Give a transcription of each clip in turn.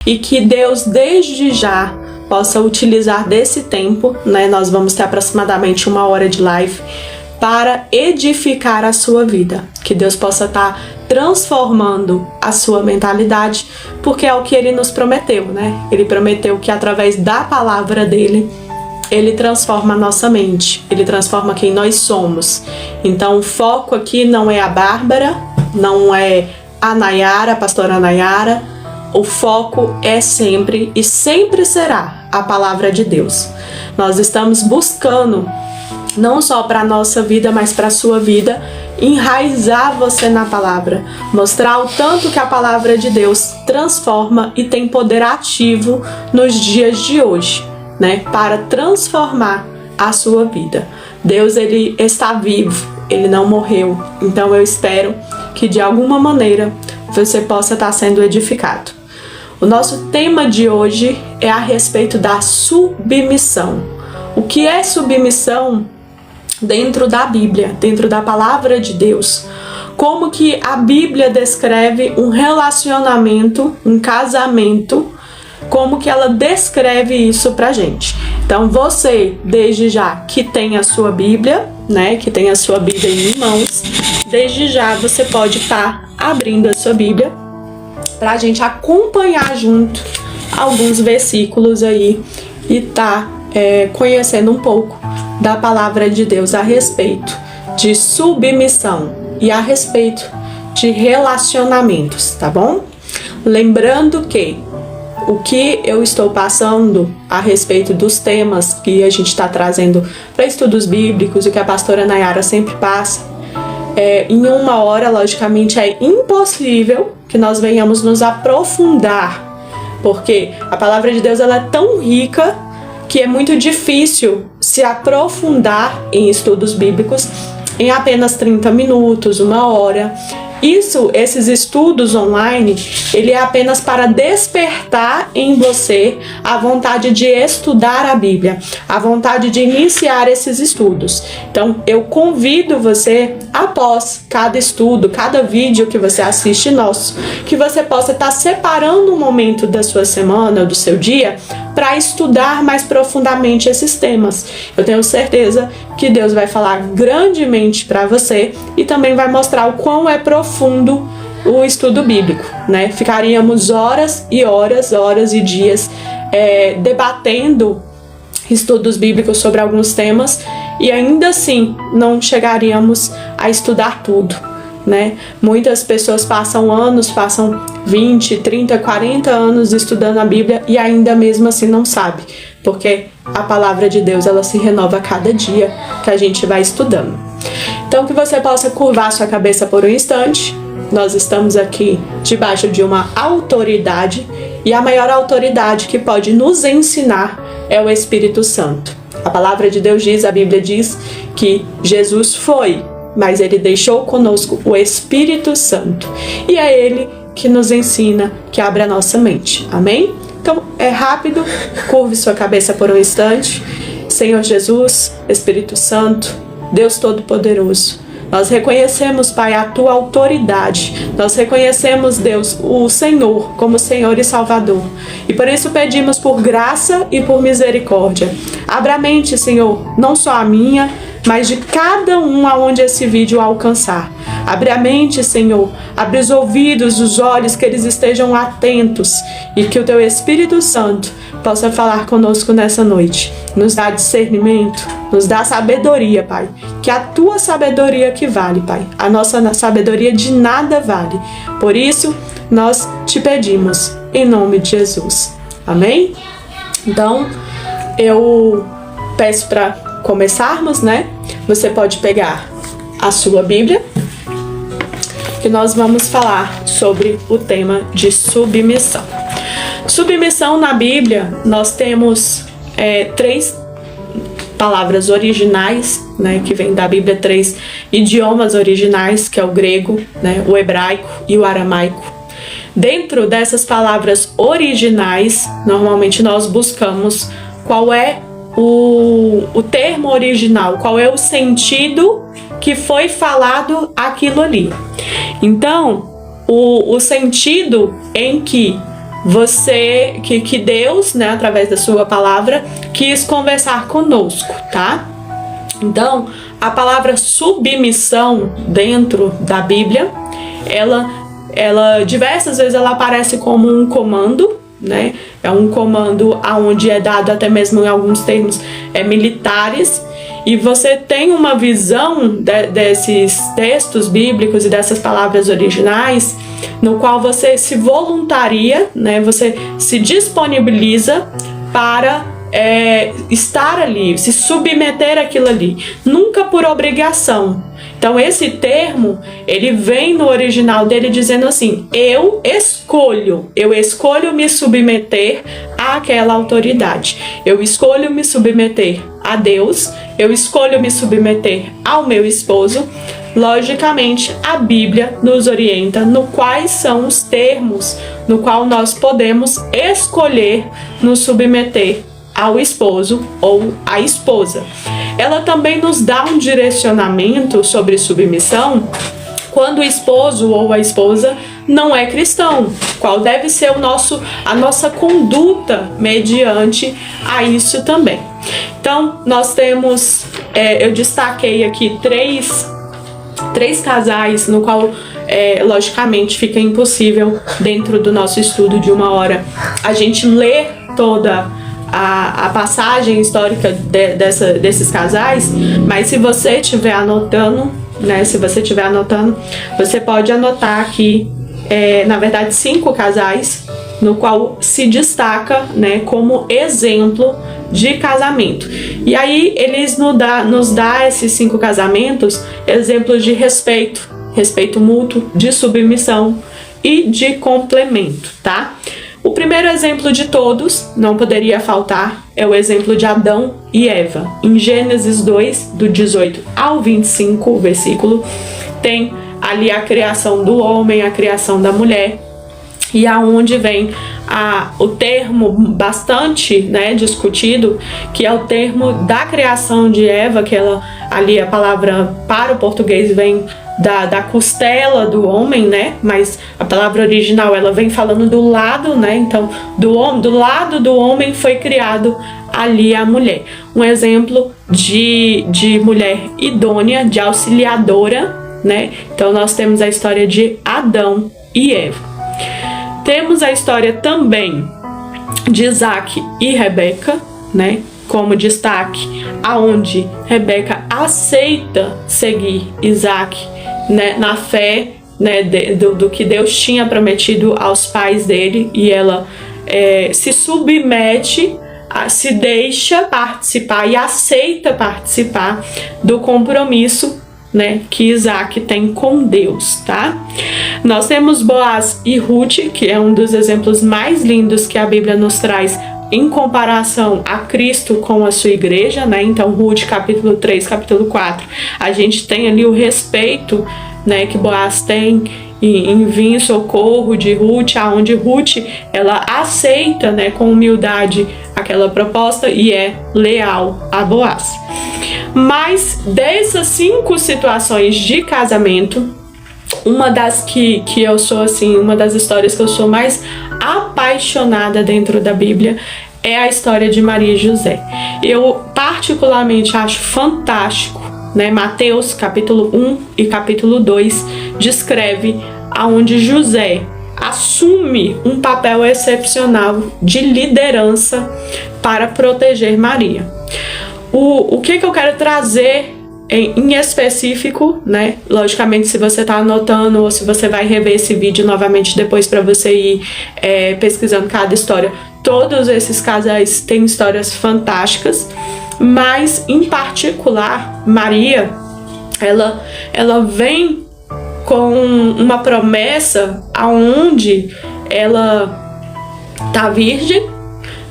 e que Deus desde já possa utilizar desse tempo, né? Nós vamos ter aproximadamente 1 hora de live para edificar a sua vida, que Deus possa estar transformando a sua mentalidade, porque é o que Ele nos prometeu, né? Ele prometeu que através da palavra dele, Ele transforma a nossa mente, Ele transforma quem nós somos. Então o foco aqui não é a Bárbara, não é a Nayara, a pastora Nayara, o foco é sempre e sempre será a palavra de Deus. Nós estamos buscando, não só para a nossa vida, mas para a sua vida, enraizar você na palavra, mostrar o tanto que a palavra de Deus transforma e tem poder ativo nos dias de hoje, né, para transformar a sua vida. Deus, Ele está vivo, Ele não morreu, então eu espero que de alguma maneira você possa estar sendo edificado. O nosso tema de hoje é a respeito da submissão. O que é submissão dentro da Bíblia, dentro da palavra de Deus? Como que a Bíblia descreve um relacionamento, um casamento, como que ela descreve isso pra gente. Então você, desde já que tem a sua Bíblia, né, que tem a sua Bíblia em mãos, desde já você pode estar abrindo a sua Bíblia pra gente acompanhar junto alguns versículos aí e conhecendo um pouco da palavra de Deus a respeito de submissão e a respeito de relacionamentos, tá bom? Lembrando que o que eu estou passando a respeito dos temas que a gente está trazendo para estudos bíblicos e que a pastora Nayara sempre passa, em 1 hora, logicamente, é impossível que nós venhamos nos aprofundar, porque a palavra de Deus ela é tão rica que é muito difícil se aprofundar em estudos bíblicos em apenas 30 minutos, 1 hora. Esses estudos online, ele é apenas para despertar em você a vontade de estudar a Bíblia, a vontade de iniciar esses estudos. Então, eu convido você, após cada estudo, cada vídeo que você assiste nosso, que você possa estar separando um momento da sua semana ou do seu dia para estudar mais profundamente esses temas. Eu tenho certeza que Deus vai falar grandemente para você e também vai mostrar o quão é profundo o estudo bíblico, né? Ficaríamos horas e horas, horas e dias debatendo estudos bíblicos sobre alguns temas e ainda assim não chegaríamos a estudar tudo, né? Muitas pessoas passam anos, passam 20, 30, 40 anos estudando a Bíblia e ainda mesmo assim não sabe, porque a palavra de Deus ela se renova a cada dia que a gente vai estudando. Então que você possa curvar sua cabeça por um instante. Nós estamos aqui debaixo de uma autoridade e a maior autoridade que pode nos ensinar é o Espírito Santo. A palavra de Deus diz, a Bíblia diz que Jesus foi, mas Ele deixou conosco o Espírito Santo. E é Ele que nos ensina, que abre a nossa mente. Amém? Então, é rápido, curve sua cabeça por um instante. Senhor Jesus, Espírito Santo, Deus Todo-Poderoso, nós reconhecemos, Pai, a Tua autoridade. Nós reconhecemos, Deus, o Senhor como Senhor e Salvador. E por isso pedimos por graça e por misericórdia. Abra a mente, Senhor, não só a minha, mas de cada um aonde esse vídeo alcançar. Abre a mente, Senhor, abre os ouvidos, os olhos, que eles estejam atentos e que o Teu Espírito Santo possa falar conosco nessa noite. Nos dá discernimento, nos dá sabedoria, Pai, que a Tua sabedoria que vale, Pai. A nossa sabedoria de nada vale. Por isso, nós te pedimos, em nome de Jesus. Amém? Então, eu peço para começarmos, né? Você pode pegar a sua Bíblia, que nós vamos falar sobre o tema de submissão. Submissão na Bíblia, nós temos 3 palavras originais, né, que vem da Bíblia, 3 idiomas originais, que é o grego, né, o hebraico e o aramaico. Dentro dessas palavras originais, normalmente nós buscamos qual é o termo original, qual é o sentido que foi falado aquilo ali. Então, o sentido em que que Deus, né, através da sua palavra, quis conversar conosco, tá? Então, a palavra submissão dentro da Bíblia, ela diversas vezes ela aparece como um comando, né? É um comando onde é dado até mesmo em alguns termos militares, e você tem uma visão desses textos bíblicos e dessas palavras originais, no qual você se voluntaria, né? Você se disponibiliza para estar ali, se submeter àquilo ali, nunca por obrigação. Então esse termo, ele vem no original dele dizendo assim: eu escolho me submeter àquela autoridade, eu escolho me submeter a Deus, eu escolho me submeter ao meu esposo. Logicamente, a Bíblia nos orienta no quais são os termos no qual nós podemos escolher nos submeter ao esposo ou à esposa. Ela também nos dá um direcionamento sobre submissão quando o esposo ou a esposa não é cristão, qual deve ser a nossa conduta mediante a isso também. Então, nós temos, eu destaquei aqui três casais, no qual logicamente fica impossível, dentro do nosso estudo de 1 hora, a gente ler toda a passagem histórica desses casais, mas se você estiver anotando, né, você pode anotar aqui, na verdade, 5 casais, no qual se destaca, né, como exemplo de casamento. E aí eles nos dá esses 5 casamentos, exemplos de respeito mútuo, de submissão e de complemento, tá? O primeiro exemplo de todos, não poderia faltar, é o exemplo de Adão e Eva. Em Gênesis 2, do 18 ao 25, o versículo, tem ali a criação do homem, a criação da mulher, e aonde vem o termo bastante, né, discutido, que é o termo da criação de Eva, que ali a palavra para o português vem da costela do homem, né? Mas a palavra original ela vem falando do lado, né? Então, do lado do homem foi criado ali a mulher. Um exemplo de mulher idônea, de auxiliadora, né? Então, nós temos a história de Adão e Eva. Temos a história também de Isaac e Rebeca, né? Como destaque, aonde Rebeca aceita seguir Isaac, né, na fé, né, do que Deus tinha prometido aos pais dele, e ela se submete, se deixa participar e aceita participar do compromisso, né, que Isaac tem com Deus, tá? Nós temos Boaz e Ruth, que é um dos exemplos mais lindos que a Bíblia nos traz em comparação a Cristo com a sua igreja, né? Então, Ruth, capítulo 3, capítulo 4, a gente tem ali o respeito, né, que Boaz tem em vir em socorro de Ruth, aonde Ruth, ela aceita, né, com humildade aquela proposta e é leal a Boaz. Mas dessas 5 situações de casamento, uma das que eu sou assim, uma das histórias que eu sou mais apaixonada dentro da Bíblia é a história de Maria e José. Eu particularmente acho fantástico, né? Mateus capítulo 1 e capítulo 2 descreve aonde José assume um papel excepcional de liderança para proteger Maria. O que eu quero trazer em específico, né? Logicamente, se você está anotando ou se você vai rever esse vídeo novamente depois para você ir pesquisando cada história, todos esses casais têm histórias fantásticas, mas em particular Maria, ela vem com uma promessa aonde ela tá virgem,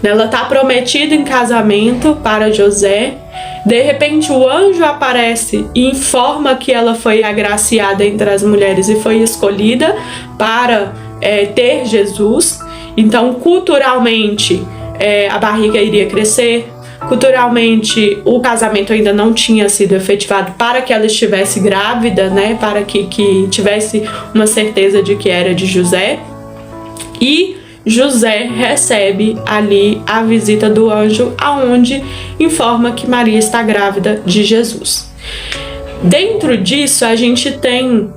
ela tá prometida em casamento para José. De repente o anjo aparece e informa que ela foi agraciada entre as mulheres e foi escolhida para ter Jesus. Então, culturalmente, a barriga iria crescer. Culturalmente, o casamento ainda não tinha sido efetivado para que ela estivesse grávida, né? Para que tivesse uma certeza de que era de José. E José recebe ali a visita do anjo, aonde informa que Maria está grávida de Jesus. Dentro disso, a gente tem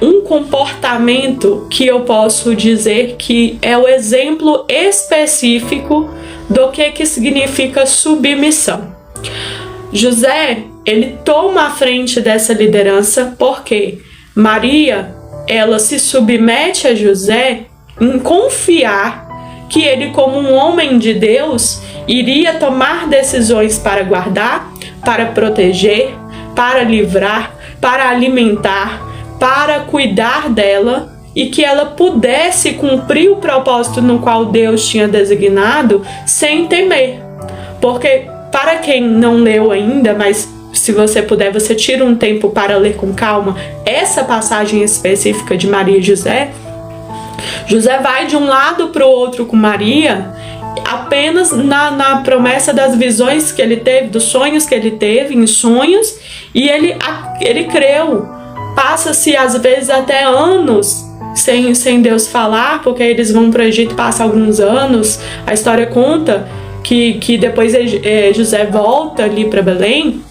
um comportamento que eu posso dizer que é o exemplo específico do que significa submissão. José, ele toma a frente dessa liderança porque Maria, ela se submete a José em confiar que ele, como um homem de Deus, iria tomar decisões para guardar, para proteger, para livrar, para alimentar, para cuidar dela e que ela pudesse cumprir o propósito no qual Deus tinha designado sem temer. Porque, para quem não leu ainda, mas se você puder, você tira um tempo para ler com calma essa passagem específica de Maria e José. José vai de um lado para o outro com Maria, apenas na promessa das visões que ele teve, dos sonhos que ele teve, em sonhos, e ele creu. Passa-se às vezes até anos sem Deus falar, porque eles vão para o Egito, passa alguns anos. A história conta que depois José volta ali para Belém,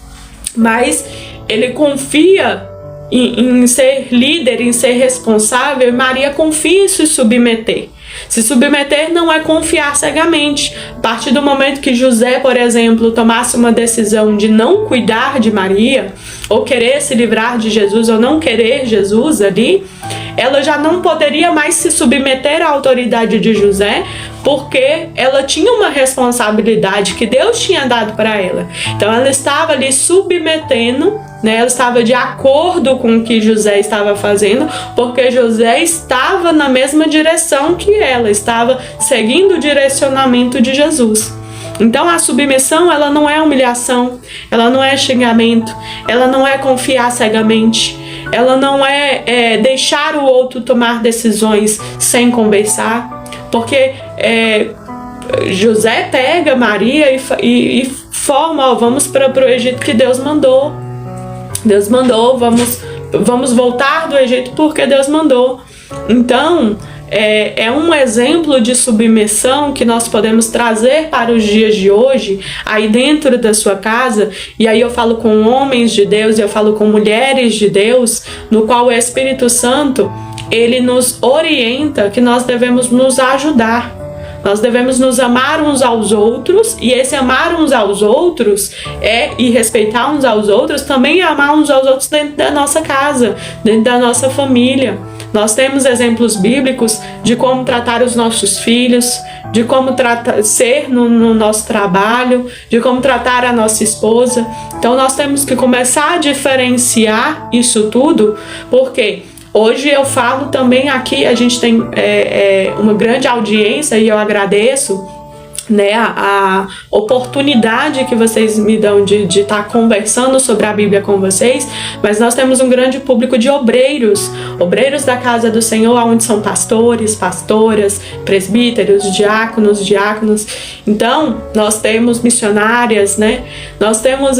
mas ele confia em ser líder, em ser responsável, e Maria confia em se submeter. Se submeter não é confiar cegamente. A partir do momento que José, por exemplo, tomasse uma decisão de não cuidar de Maria, ou querer se livrar de Jesus, ou não querer Jesus ali, ela já não poderia mais se submeter à autoridade de José, porque ela tinha uma responsabilidade que Deus tinha dado para ela. Então ela estava ali submetendo, né? Ela estava de acordo com o que José estava fazendo, porque José estava na mesma direção que ela, estava seguindo o direcionamento de Jesus. Então a submissão, ela não é humilhação, ela não é xingamento, ela não é confiar cegamente, ela não é deixar o outro tomar decisões sem conversar, porque José pega Maria e forma, vamos para o Egito que Deus mandou. Deus mandou, vamos voltar do Egito porque Deus mandou. Então, é um exemplo de submissão que nós podemos trazer para os dias de hoje, aí dentro da sua casa, e aí eu falo com homens de Deus, eu falo com mulheres de Deus, no qual o Espírito Santo, ele nos orienta que nós devemos nos ajudar. Nós devemos nos amar uns aos outros, e esse amar uns aos outros e respeitar uns aos outros também é amar uns aos outros dentro da nossa casa, dentro da nossa família. Nós temos exemplos bíblicos de como tratar os nossos filhos, de como ser no nosso trabalho, de como tratar a nossa esposa. Então nós temos que começar a diferenciar isso tudo, porque hoje eu falo também aqui, a gente tem uma grande audiência e eu agradeço, né, a oportunidade que vocês me dão de estar conversando sobre a Bíblia com vocês, mas nós temos um grande público de obreiros da casa do Senhor, onde são pastores, pastoras, presbíteros, diáconos. Então, nós temos missionárias, né? Nós temos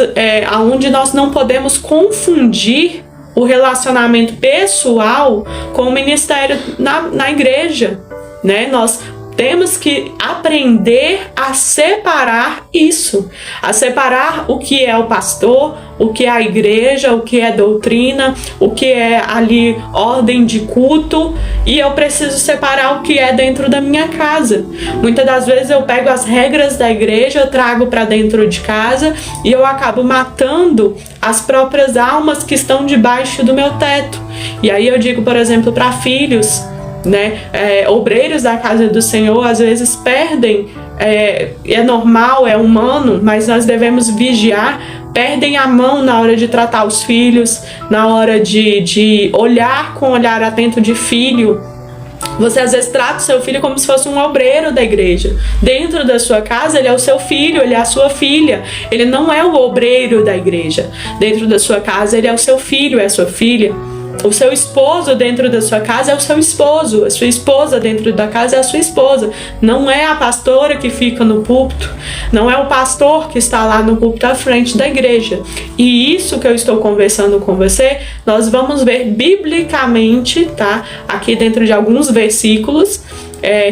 onde nós não podemos confundir o relacionamento pessoal com o ministério na igreja, né? Nós temos que aprender a separar isso, a separar o que é o pastor, o que é a igreja, o que é doutrina, o que é ali ordem de culto, e eu preciso separar o que é dentro da minha casa. Muitas das vezes eu pego as regras da igreja, eu trago para dentro de casa e eu acabo matando as próprias almas que estão debaixo do meu teto. E aí eu digo, por exemplo, para filhos, né, obreiros da casa do Senhor às vezes perdem, é normal, é humano, mas nós devemos vigiar, perdem a mão na hora de tratar os filhos, na hora de olhar com olhar atento de filho. Você às vezes trata o seu filho como se fosse um obreiro da igreja. Dentro da sua casa ele é o seu filho, ele é a sua filha, ele não é o obreiro da igreja. Dentro da sua casa ele é o seu filho, é a sua filha. O seu esposo dentro da sua casa é o seu esposo, a sua esposa dentro da casa é a sua esposa. Não é a pastora que fica no púlpito, não é o pastor que está lá no púlpito à frente da igreja. E isso que eu estou conversando com você, nós vamos ver biblicamente, tá? Aqui dentro de alguns versículos,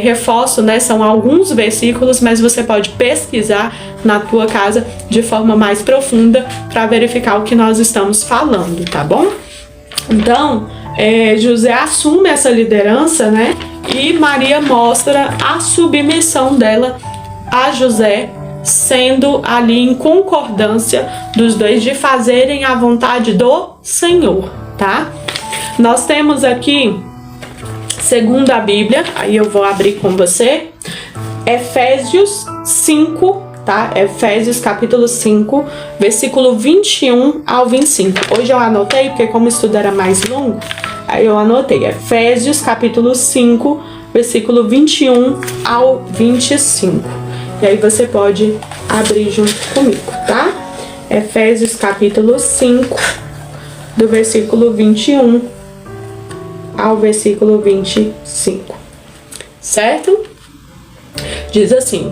reforço, né? São alguns versículos, mas você pode pesquisar na tua casa de forma mais profunda para verificar o que nós estamos falando, tá bom? Então, José assume essa liderança, né? E Maria mostra a submissão dela a José, sendo ali em concordância dos dois de fazerem a vontade do Senhor, tá? Nós temos aqui, segundo a Bíblia, aí eu vou abrir com você, Efésios 5, tá? Efésios capítulo 5, versículo 21 ao 25. Hoje eu anotei, porque como o estudo era mais longo, aí eu anotei Efésios capítulo 5, versículo 21 ao 25. E aí você pode abrir junto comigo, tá? Efésios capítulo 5, do versículo 21 ao versículo 25. Certo? Diz assim: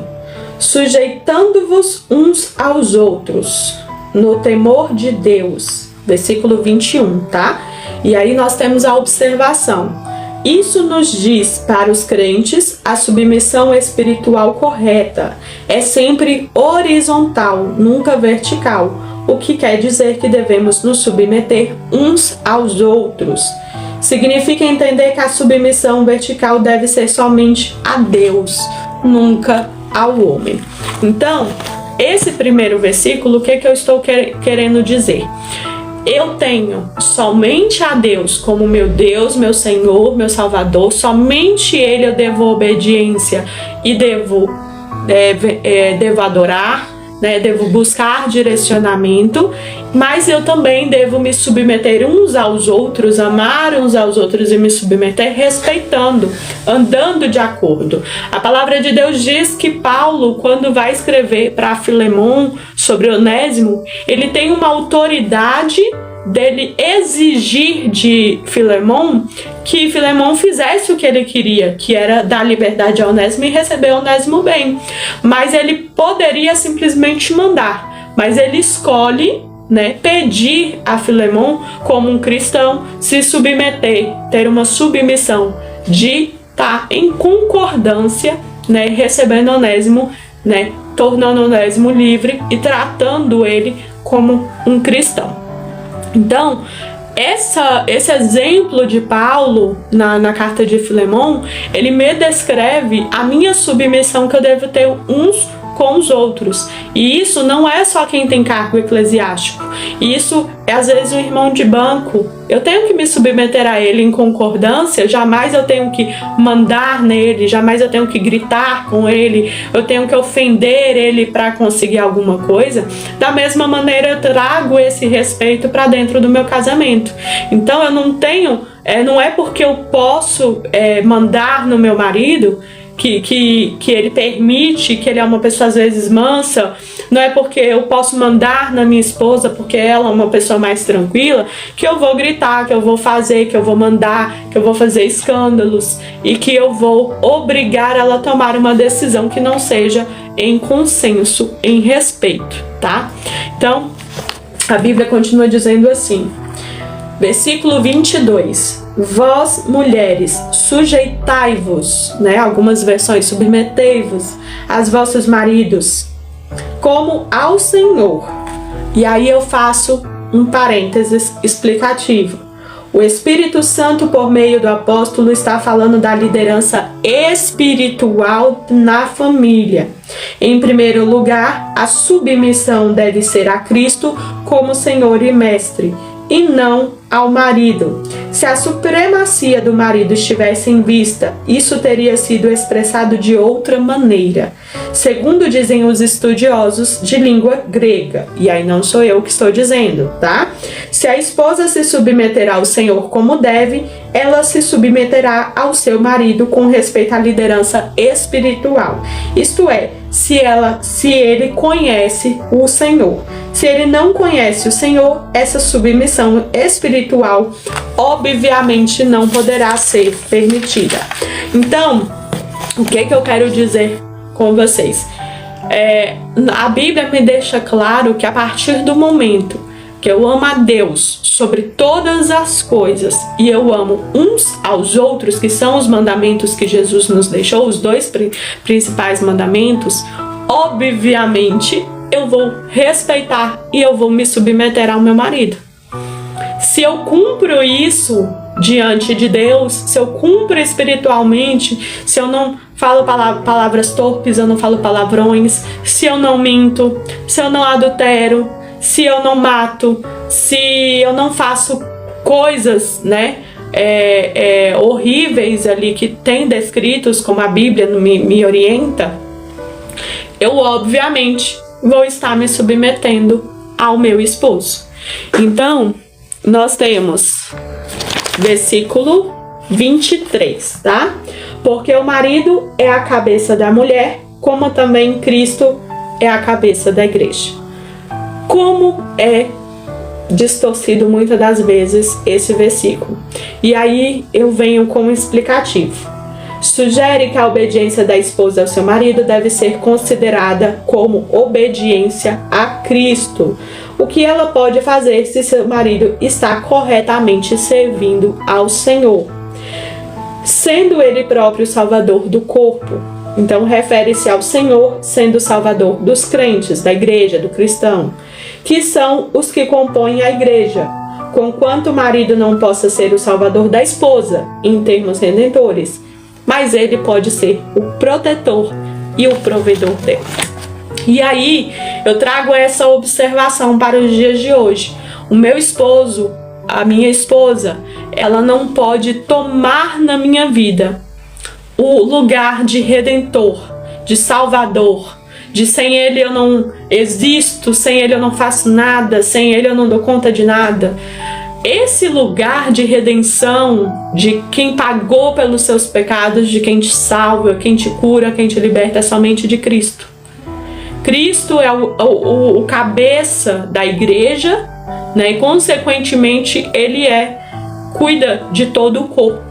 sujeitando-vos uns aos outros no temor de Deus. Versículo 21, tá? E aí nós temos a observação. Isso nos diz para os crentes a submissão espiritual correta. É sempre horizontal, nunca vertical. O que quer dizer que devemos nos submeter uns aos outros. Significa entender que a submissão vertical deve ser somente a Deus, nunca ao homem. Então, esse primeiro versículo, o que eu estou querendo dizer? Eu tenho somente a Deus como meu Deus, meu Senhor, meu Salvador. Somente Ele eu devo obediência e devo adorar, né? Devo buscar direcionamento. Mas eu também devo me submeter uns aos outros, amar uns aos outros e me submeter respeitando, andando de acordo. A palavra de Deus diz que Paulo, quando vai escrever para Filemon sobre Onésimo, ele tem uma autoridade dele exigir de Filemon que Filemon fizesse o que ele queria, que era dar liberdade a Onésimo e receber Onésimo bem. Mas ele poderia simplesmente mandar, mas ele escolhe, né, pedir a Filemon, como um cristão, se submeter, ter uma submissão de estar em concordância, né, recebendo Onésimo, né, tornando Onésimo livre e tratando ele como um cristão. Então, esse exemplo de Paulo na carta de Filemon, ele me descreve a minha submissão que eu devo ter uns com os outros. E isso não é só quem tem cargo eclesiástico. Isso é às vezes um irmão de banco. Eu tenho que me submeter a ele em concordância, jamais eu tenho que mandar nele, jamais eu tenho que gritar com ele, eu tenho que ofender ele para conseguir alguma coisa. Da mesma maneira eu trago esse respeito para dentro do meu casamento. Então eu não tenho, não é porque eu posso mandar no meu marido que ele permite, que ele é uma pessoa às vezes mansa, não é porque eu posso mandar na minha esposa, porque ela é uma pessoa mais tranquila, que eu vou gritar, que eu vou fazer, que eu vou mandar, que eu vou fazer escândalos e que eu vou obrigar ela a tomar uma decisão que não seja em consenso, em respeito, tá? Então, a Bíblia continua dizendo assim, versículo 22, vós, mulheres, sujeitai-vos, né? Algumas versões, submetei-vos aos vossos maridos, como ao Senhor. E aí eu faço um parênteses explicativo. O Espírito Santo, por meio do apóstolo, está falando da liderança espiritual na família. Em primeiro lugar, a submissão deve ser a Cristo como Senhor e Mestre, e não ao marido. Se a supremacia do marido estivesse em vista, isso teria sido expressado de outra maneira, segundo dizem os estudiosos de língua grega. E aí não sou eu que estou dizendo, tá? Se a esposa se submeter ao Senhor como deve, ela se submeterá ao seu marido com respeito à liderança espiritual. Isto é, se ele conhece o Senhor. Se ele não conhece o Senhor, essa submissão espiritual obviamente não poderá ser permitida. Então, o que eu quero dizer com vocês? A Bíblia me deixa claro que a partir do momento que eu amo a Deus sobre todas as coisas e eu amo uns aos outros, que são os mandamentos que Jesus nos deixou, os dois principais mandamentos, obviamente eu vou respeitar e eu vou me submeter ao meu marido. Se eu cumpro isso diante de Deus, se eu cumpro espiritualmente, se eu não falo palavras torpes, eu não falo palavrões, se eu não minto, se eu não adultero, se eu não mato, se eu não faço coisas, né, horríveis ali que tem descritos, como a Bíblia me orienta, eu obviamente vou estar me submetendo ao meu esposo. Então, nós temos versículo 23, tá? Porque o marido é a cabeça da mulher, como também Cristo é a cabeça da igreja. Como é distorcido muitas das vezes esse versículo. E aí eu venho com um explicativo. Sugere que a obediência da esposa ao seu marido deve ser considerada como obediência a Cristo. O que ela pode fazer se seu marido está corretamente servindo ao Senhor, sendo ele próprio o salvador do corpo. Então refere-se ao Senhor sendo o salvador dos crentes, da igreja, do cristão, que são os que compõem a igreja, conquanto o marido não possa ser o salvador da esposa, em termos redentores, mas ele pode ser o protetor e o provedor dela. E aí, eu trago essa observação para os dias de hoje. O meu esposo, a minha esposa, ela não pode tomar na minha vida o lugar de redentor, de salvador, de sem ele eu não existo, sem ele eu não faço nada, sem ele eu não dou conta de nada. Esse lugar de redenção, de quem pagou pelos seus pecados, de quem te salva, quem te cura, quem te liberta, é somente de Cristo. Cristo é o cabeça da igreja, né? E consequentemente ele cuida de todo o corpo.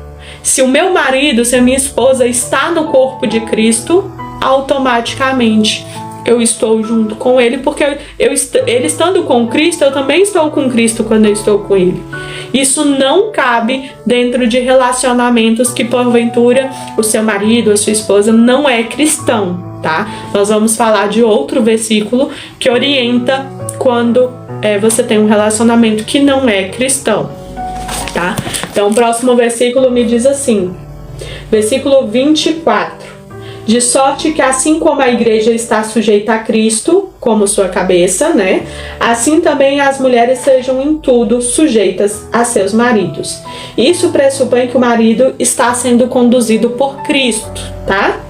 Se o meu marido, se a minha esposa está no corpo de Cristo, automaticamente eu estou junto com ele, porque ele estando com Cristo, eu também estou com Cristo quando eu estou com ele. Isso não cabe dentro de relacionamentos que porventura o seu marido, a sua esposa não é cristão, tá? Nós vamos falar de outro versículo que orienta quando você tem um relacionamento que não é cristão, tá? Então o próximo versículo me diz assim, versículo 24: de sorte que assim como a igreja está sujeita a Cristo, como sua cabeça, né? Assim também as mulheres sejam em tudo sujeitas a seus maridos. Isso pressupõe que o marido está sendo conduzido por Cristo, tá?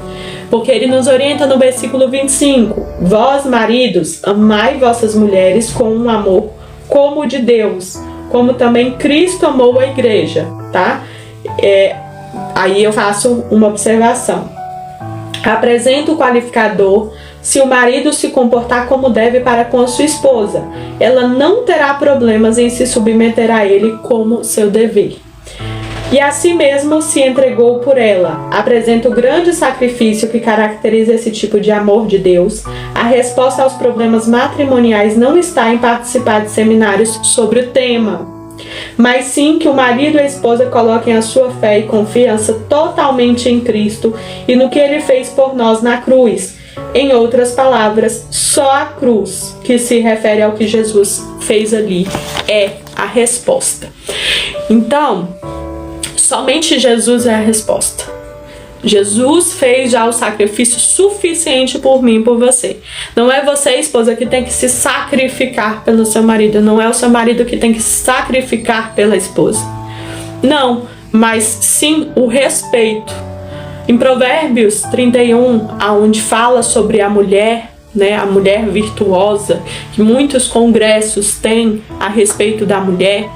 Porque ele nos orienta no versículo 25. Vós, maridos, amai vossas mulheres com um amor como o de Deus, como também Cristo amou a igreja, tá? Aí eu faço uma observação. Apresenta o qualificador: se o marido se comportar como deve para com a sua esposa, ela não terá problemas em se submeter a ele como seu dever. E assim mesmo se entregou por ela. Apresenta o grande sacrifício que caracteriza esse tipo de amor de Deus. A resposta aos problemas matrimoniais não está em participar de seminários sobre o tema, mas sim que o marido e a esposa coloquem a sua fé e confiança totalmente em Cristo e no que ele fez por nós na cruz. Em outras palavras, só a cruz, que se refere ao que Jesus fez ali, é a resposta. Então, somente Jesus é a resposta. Jesus fez já o sacrifício suficiente por mim e por você. Não é você, esposa, que tem que se sacrificar pelo seu marido. Não é o seu marido que tem que se sacrificar pela esposa. Não, mas sim o respeito. Em Provérbios 31, onde fala sobre a mulher, né, a mulher virtuosa, que muitos congressos têm a respeito da mulher,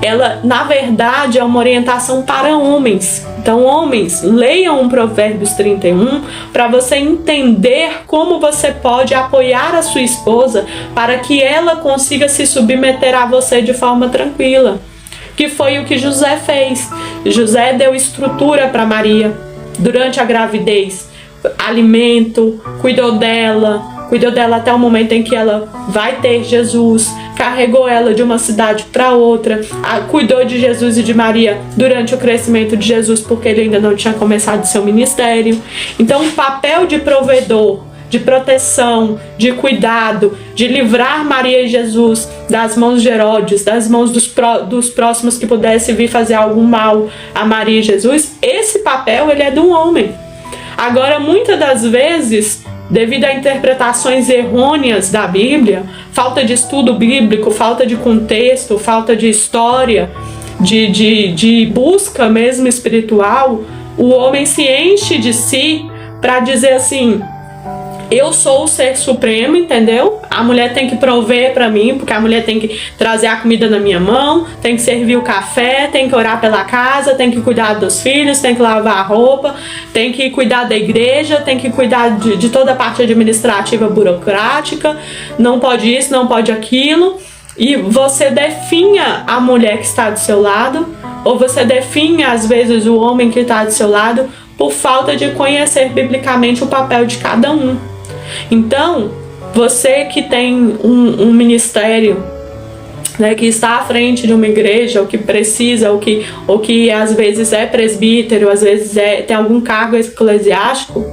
ela, na verdade, é uma orientação para homens. Então, homens, leiam um Provérbios 31 para você entender como você pode apoiar a sua esposa para que ela consiga se submeter a você de forma tranquila. Que foi o que José fez. José deu estrutura para Maria durante a gravidez, alimento, cuidou dela, cuidou dela até o momento em que ela vai ter Jesus, carregou ela de uma cidade para outra, cuidou de Jesus e de Maria durante o crescimento de Jesus, porque ele ainda não tinha começado seu ministério. Então, o papel de provedor, de proteção, de cuidado, de livrar Maria e Jesus das mãos de Herodes, das mãos dos próximos que pudessem vir fazer algum mal a Maria e Jesus, esse papel ele é de um homem. Agora, muitas das vezes, devido a interpretações errôneas da Bíblia, falta de estudo bíblico, falta de contexto, falta de história, de busca mesmo espiritual, o homem se enche de si para dizer assim: eu sou o ser supremo, entendeu? A mulher tem que prover para mim, porque a mulher tem que trazer a comida na minha mão, tem que servir o café, tem que orar pela casa, tem que cuidar dos filhos, tem que lavar a roupa, tem que cuidar da igreja, tem que cuidar de toda a parte administrativa burocrática, não pode isso, não pode aquilo. E você definha a mulher que está do seu lado, ou você definha às vezes o homem que está do seu lado, por falta de conhecer biblicamente o papel de cada um. Então, você que tem um ministério, né, que está à frente de uma igreja, ou que precisa, ou que às vezes é presbítero, às vezes tem algum cargo eclesiástico,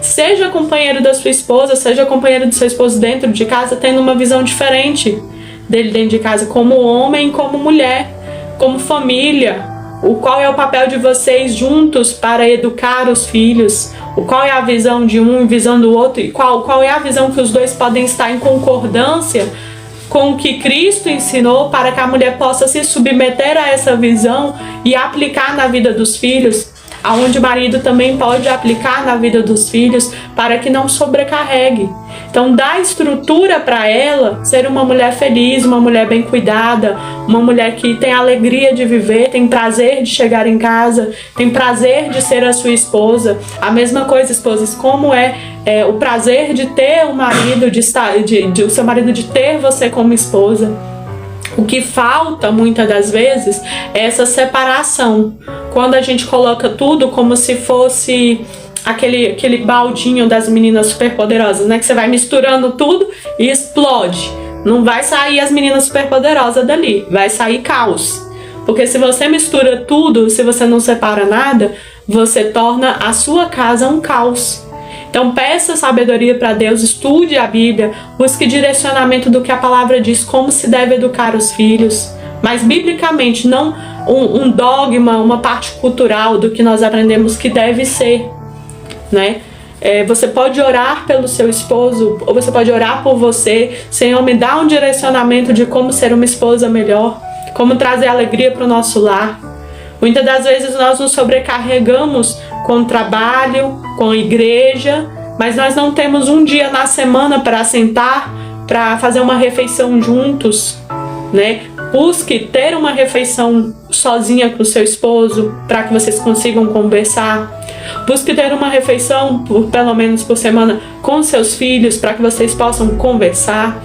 seja companheiro da sua esposa, seja companheiro do seu esposo dentro de casa, tendo uma visão diferente dele dentro de casa, como homem, como mulher, como família. Qual é o papel de vocês juntos para educar os filhos? Qual é a visão de um e visão do outro? E qual é a visão que os dois podem estar em concordância com o que Cristo ensinou, para que a mulher possa se submeter a essa visão e aplicar na vida dos filhos, aonde o marido também pode aplicar na vida dos filhos, para que não sobrecarregue. Então, dá estrutura para ela ser uma mulher feliz, uma mulher bem cuidada, uma mulher que tem alegria de viver, tem prazer de chegar em casa, tem prazer de ser a sua esposa. A mesma coisa, esposas, como é o prazer de ter um marido, o seu marido de ter você como esposa. O que falta muitas das vezes é essa separação. Quando a gente coloca tudo como se fosse aquele baldinho das meninas superpoderosas, né? Que você vai misturando tudo e explode. Não vai sair as meninas superpoderosas dali, vai sair caos. Porque se você mistura tudo, se você não separa nada, você torna a sua casa um caos. Então peça sabedoria para Deus, estude a Bíblia, busque direcionamento do que a palavra diz, como se deve educar os filhos. Mas biblicamente, não um dogma, uma parte cultural do que nós aprendemos que deve ser, né? Você pode orar pelo seu esposo, ou você pode orar por você. Senhor, me dá um direcionamento de como ser uma esposa melhor, como trazer alegria para o nosso lar. Muitas das vezes nós nos sobrecarregamos com o trabalho, com a igreja, mas nós não temos um dia na semana para sentar, para fazer uma refeição juntos, né? Busque ter uma refeição sozinha com o seu esposo, para que vocês consigam conversar. Busque ter uma refeição, pelo menos por semana, com seus filhos, para que vocês possam conversar.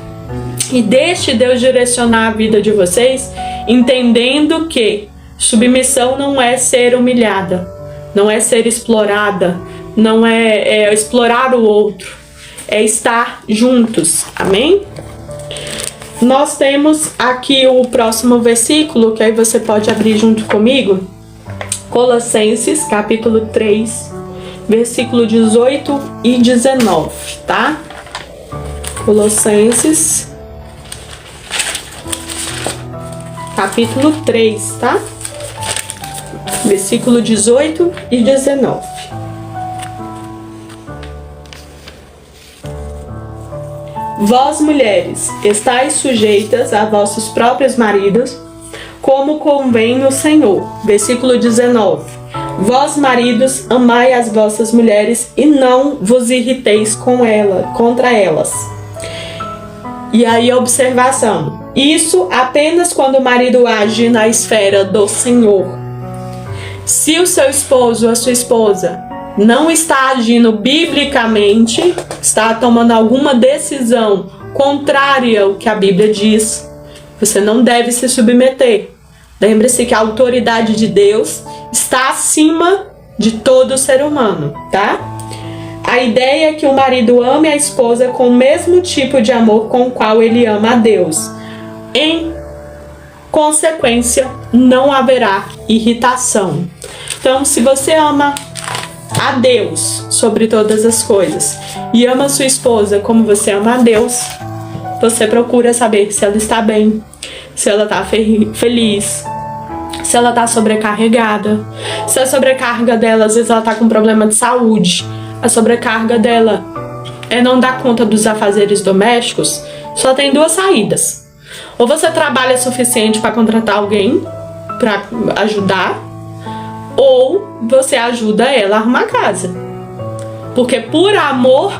E deixe Deus direcionar a vida de vocês, entendendo que submissão não é ser humilhada, não é ser explorada, não é explorar o outro, é estar juntos. Amém? Nós temos aqui o próximo versículo, que aí você pode abrir junto comigo. Colossenses, capítulo 3, versículo 18 e 19, tá? Colossenses, capítulo 3, tá? Versículo 18 e 19. Vós, mulheres, estáis sujeitas a vossos próprios maridos, como convém no Senhor. Versículo 19. Vós, maridos, amai as vossas mulheres e não vos irriteis contra elas. E aí, observação. Isso apenas quando o marido age na esfera do Senhor. Se o seu esposo ou a sua esposa não está agindo biblicamente, está tomando alguma decisão contrária ao que a Bíblia diz, você não deve se submeter. Lembre-se que a autoridade de Deus está acima de todo ser humano, tá? A ideia é que o marido ame a esposa com o mesmo tipo de amor com o qual ele ama a Deus. Em consequência, não haverá irritação. Então, se você ama a Deus sobre todas as coisas e ama a sua esposa como você ama a Deus, você procura saber se ela está bem, se ela está feliz, se ela está sobrecarregada. Se a sobrecarga dela, às vezes ela está com problema de saúde, a sobrecarga dela é não dar conta dos afazeres domésticos, só tem duas saídas. Ou você trabalha o suficiente para contratar alguém para ajudar, ou você ajuda ela a arrumar a casa. Porque por amor,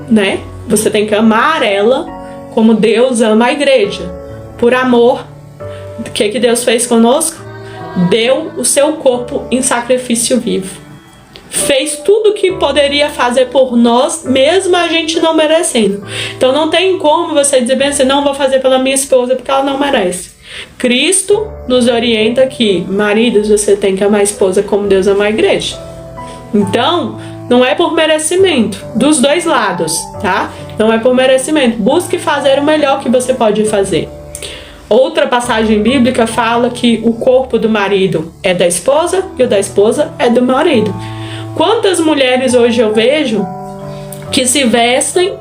né, você tem que amar ela como Deus ama a igreja. Por amor, o que Deus fez conosco? Deu o seu corpo em sacrifício vivo. Fez tudo o que poderia fazer por nós, mesmo a gente não merecendo. Então não tem como você dizer bem assim, não vou fazer pela minha esposa porque ela não merece. Cristo nos orienta que, maridos, você tem que amar a esposa como Deus ama a igreja. Então, não é por merecimento, dos dois lados, tá? Não é por merecimento. Busque fazer o melhor que você pode fazer. Outra passagem bíblica fala que o corpo do marido é da esposa e o da esposa é do marido. Quantas mulheres hoje eu vejo que se vestem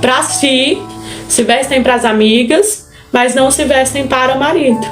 para si, se vestem para as amigas, mas não se vestem para o marido.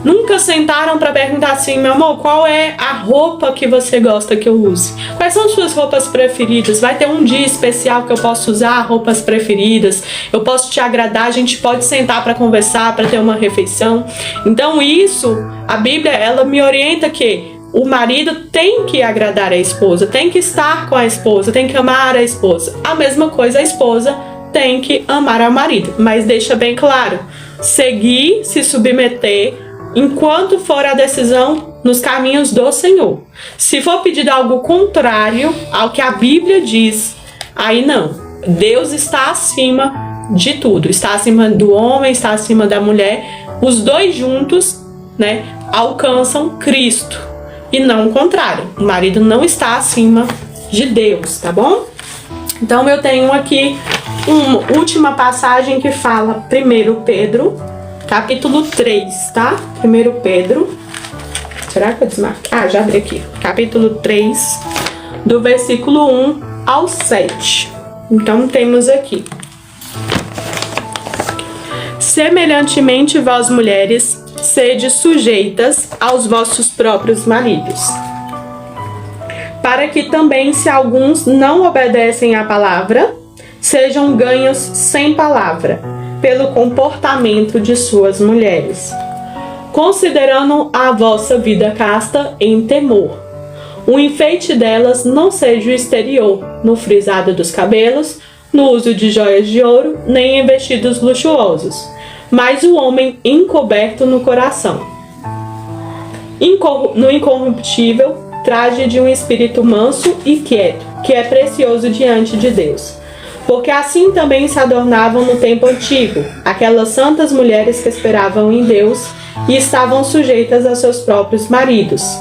Nunca sentaram para perguntar assim, meu amor, qual é a roupa que você gosta que eu use? Quais são suas roupas preferidas? Vai ter um dia especial que eu posso usar roupas preferidas? Eu posso te agradar? A gente pode sentar para conversar, para ter uma refeição? Então isso, a Bíblia, ela me orienta que o marido tem que agradar a esposa, tem que estar com a esposa, tem que amar a esposa. A mesma coisa a esposa tem que amar ao marido, mas deixa bem claro, seguir, se submeter, enquanto for a decisão nos caminhos do Senhor. Se for pedido algo contrário ao que a Bíblia diz, aí não. Deus está acima de tudo, está acima do homem, está acima da mulher. Os dois juntos, né, alcançam Cristo. E não o contrário, o marido não está acima de Deus, tá bom? Então eu tenho aqui uma última passagem que fala 1 Pedro, capítulo 3, tá? 1 Pedro, será que eu desmarquei? Ah, já abri aqui. Capítulo 3, do versículo 1 ao 7. Então temos aqui: semelhantemente vós mulheres, sede sujeitas aos vossos próprios maridos, para que também, se alguns não obedecem à palavra, sejam ganhos sem palavra, pelo comportamento de suas mulheres, considerando a vossa vida casta em temor. O enfeite delas não seja o exterior, no frisado dos cabelos, no uso de joias de ouro, nem em vestidos luxuosos, mas o homem encoberto no coração, no incorruptível traje de um espírito manso e quieto, que é precioso diante de Deus. Porque assim também se adornavam no tempo antigo, aquelas santas mulheres que esperavam em Deus e estavam sujeitas a seus próprios maridos.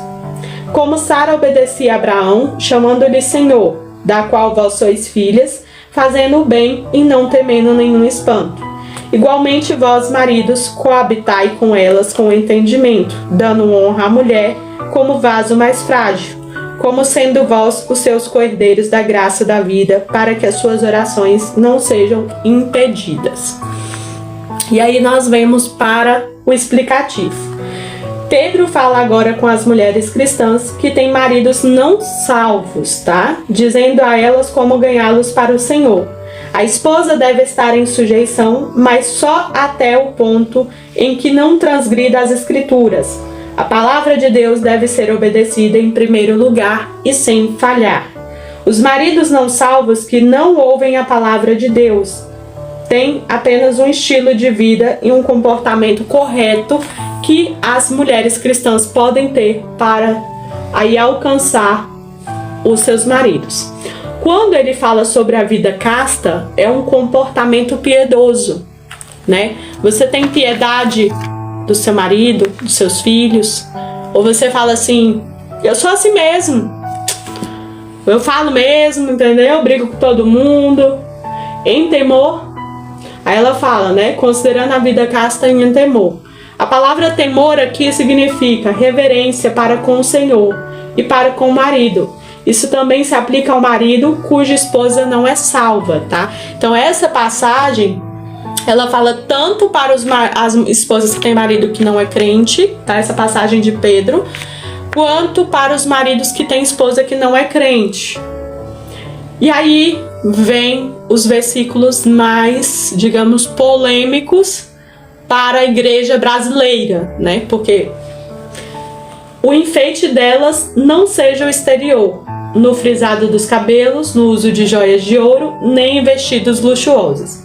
Como Sara obedecia a Abraão, chamando-lhe Senhor, da qual vós sois filhas, fazendo o bem e não temendo nenhum espanto. Igualmente vós, maridos, coabitai com elas com entendimento, dando honra à mulher como vaso mais frágil, como sendo vós os seus co-herdeiros da graça da vida, para que as suas orações não sejam impedidas. E aí nós vemos para o explicativo. Pedro fala agora com as mulheres cristãs que têm maridos não salvos, tá? Dizendo a elas como ganhá-los para o Senhor. A esposa deve estar em sujeição, mas só até o ponto em que não transgrida as Escrituras. A palavra de Deus deve ser obedecida em primeiro lugar e sem falhar. Os maridos não salvos que não ouvem a palavra de Deus têm apenas um estilo de vida e um comportamento correto que as mulheres cristãs podem ter para aí alcançar os seus maridos. Quando ele fala sobre a vida casta, é um comportamento piedoso, né? Você tem piedade do seu marido, dos seus filhos, ou você fala assim, eu sou assim mesmo, Eu falo mesmo, entendeu? Eu brigo com todo mundo. Em temor. Aí ela fala, né? Considerando a vida casta em temor. A palavra temor aqui significa reverência para com o Senhor e para com o marido. Isso também se aplica ao marido cuja esposa não é salva, tá? Então essa passagem, ela fala tanto para as esposas que têm marido que não é crente, tá? Essa passagem de Pedro, quanto para os maridos que têm esposa que não é crente. E aí vem os versículos mais, digamos, polêmicos para a igreja brasileira, né? Porque o enfeite delas não seja o exterior, no frisado dos cabelos, no uso de joias de ouro, nem em vestidos luxuosos.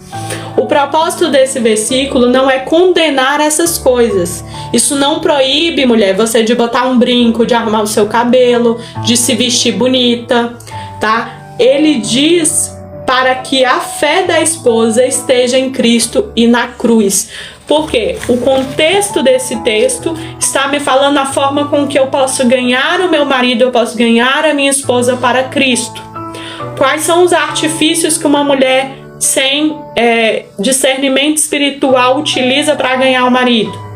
O propósito desse versículo não é condenar essas coisas. Isso não proíbe, mulher, você de botar um brinco, de arrumar o seu cabelo, de se vestir bonita, tá? Ele diz para que a fé da esposa esteja em Cristo e na cruz. Porque o contexto desse texto está me falando a forma com que eu posso ganhar o meu marido, eu posso ganhar a minha esposa para Cristo. Quais são os artifícios que uma mulher sem discernimento espiritual utiliza para ganhar o marido?